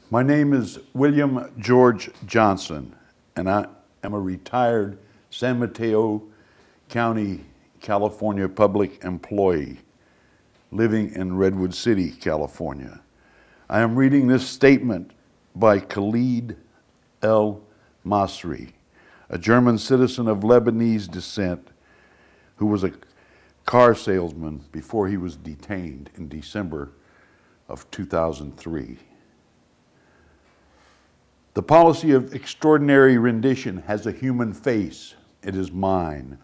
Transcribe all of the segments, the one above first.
My name is William George Johnson, and I am a retired San Mateo County, California public employee living in Redwood City, California. I am reading this statement by Khaled el-Masri, a German citizen of Lebanese descent who was a car salesman before he was detained in December of 2003. The policy of extraordinary rendition has a human face. It is mine.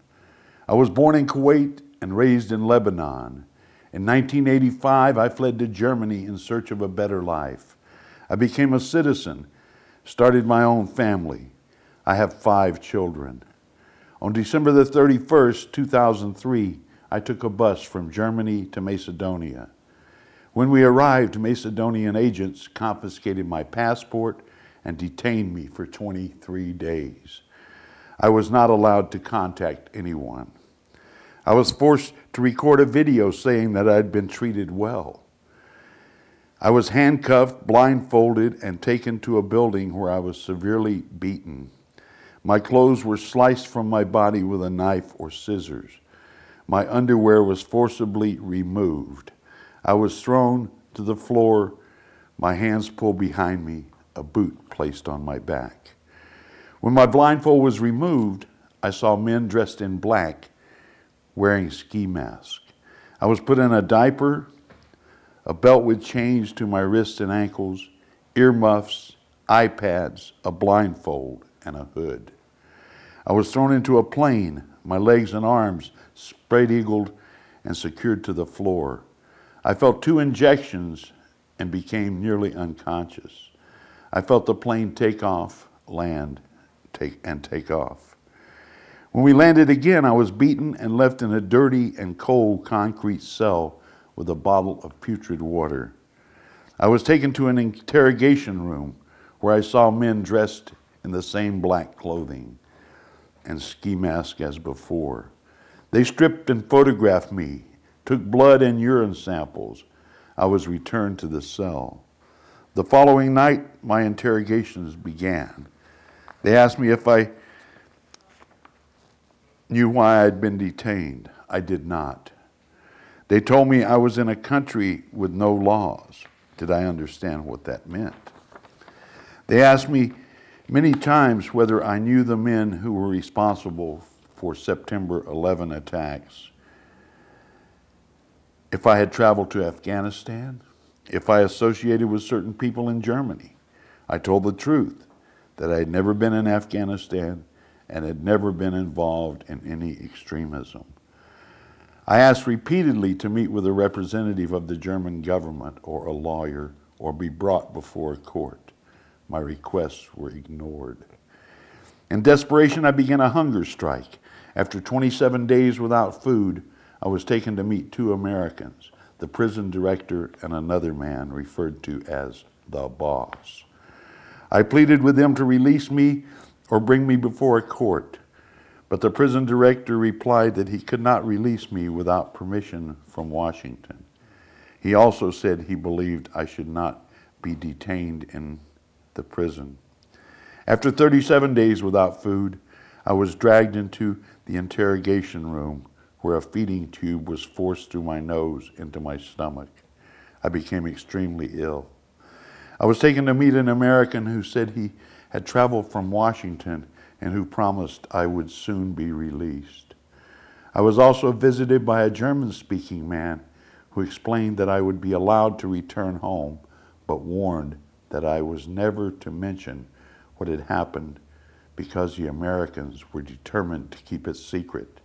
I was born in Kuwait and raised in Lebanon. In 1985, I fled to Germany in search of a better life. I became a citizen, started my own family. I have 5 children. On December the 31st, 2003, I took a bus from Germany to Macedonia. When we arrived, Macedonian agents confiscated my passport and detained me for 23 days. I was not allowed to contact anyone. I was forced to record a video saying that I had been treated well. I was handcuffed, blindfolded, and taken to a building where I was severely beaten. My clothes were sliced from my body with a knife or scissors. My underwear was forcibly removed. I was thrown to the floor, my hands pulled behind me, a boot placed on my back. When my blindfold was removed, I saw men dressed in black wearing ski masks. I was put in a diaper, a belt with chains to my wrists and ankles, earmuffs, iPads, a blindfold, and a hood. I was thrown into a plane, my legs and arms spread-eagled and secured to the floor. I felt 2 injections and became nearly unconscious. I felt the plane take off, land, take off. When we landed again, I was beaten and left in a dirty and cold concrete cell with a bottle of putrid water. I was taken to an interrogation room where I saw men dressed in the same black clothing and ski mask as before. They stripped and photographed me, took blood and urine samples. I was returned to the cell. The following night, my interrogations began. They asked me if I knew why I had been detained. I did not. They told me I was in a country with no laws. Did I understand what that meant? They asked me many times whether I knew the men who were responsible for September 11 attacks, if I had traveled to Afghanistan, if I associated with certain people in Germany. I told the truth, that I had never been in Afghanistan and had never been involved in any extremism. I asked repeatedly to meet with a representative of the German government or a lawyer or be brought before a court. My requests were ignored. In desperation, I began a hunger strike. After 27 days without food, I was taken to meet 2 Americans, the prison director and another man referred to as the boss. I pleaded with them to release me or bring me before a court, but the prison director replied that he could not release me without permission from Washington. He also said he believed I should not be detained in the prison. After 37 days without food, I was dragged into the interrogation room where a feeding tube was forced through my nose into my stomach. I became extremely ill. I was taken to meet an American who said he had traveled from Washington and who promised I would soon be released. I was also visited by a German-speaking man who explained that I would be allowed to return home, but warned that I was never to mention what had happened because the Americans were determined to keep it secret.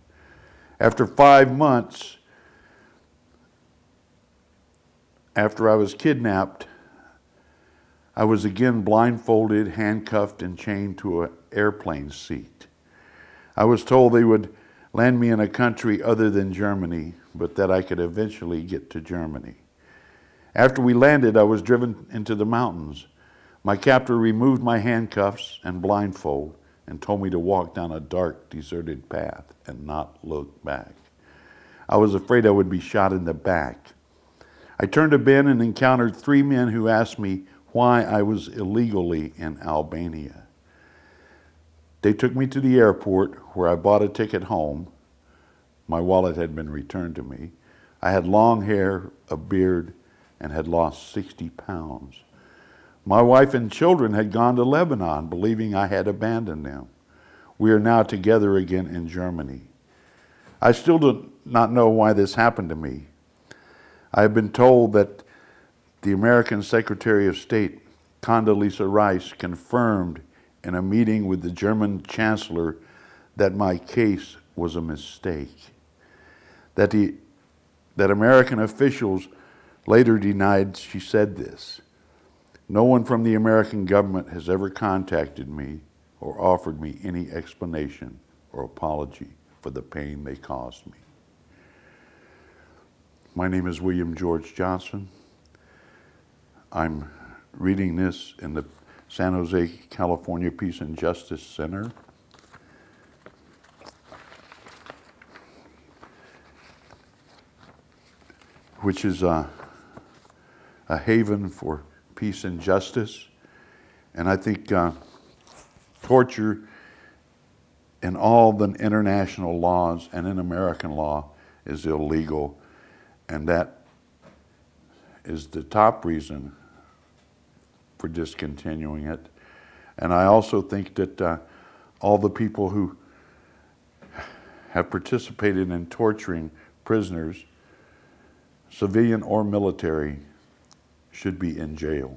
After 5 months, after I was kidnapped, I was again blindfolded, handcuffed, and chained to an airplane seat. I was told they would land me in a country other than Germany, but that I could eventually get to Germany. After we landed, I was driven into the mountains. My captor removed my handcuffs and blindfold and told me to walk down a dark, deserted path and not look back. I was afraid I would be shot in the back. I turned a bend and encountered 3 men who asked me why I was illegally in Albania. They took me to the airport where I bought a ticket home. My wallet had been returned to me. I had long hair, a beard, and had lost 60 pounds. My wife and children had gone to Lebanon, believing I had abandoned them. We are now together again in Germany. I still do not know why this happened to me. I have been told that the American Secretary of State, Condoleezza Rice, confirmed in a meeting with the German Chancellor that my case was a mistake. That American officials later denied she said this. No one from the American government has ever contacted me or offered me any explanation or apology for the pain they caused me. My name is William George Johnson. I'm reading this in the San Jose, California Peace and Justice Center. Which is a haven for peace and justice. And I think torture in all the international laws and in American law is illegal. And that is the top reason for discontinuing it. And I also think that all the people who have participated in torturing prisoners, civilian or military, should be in jail.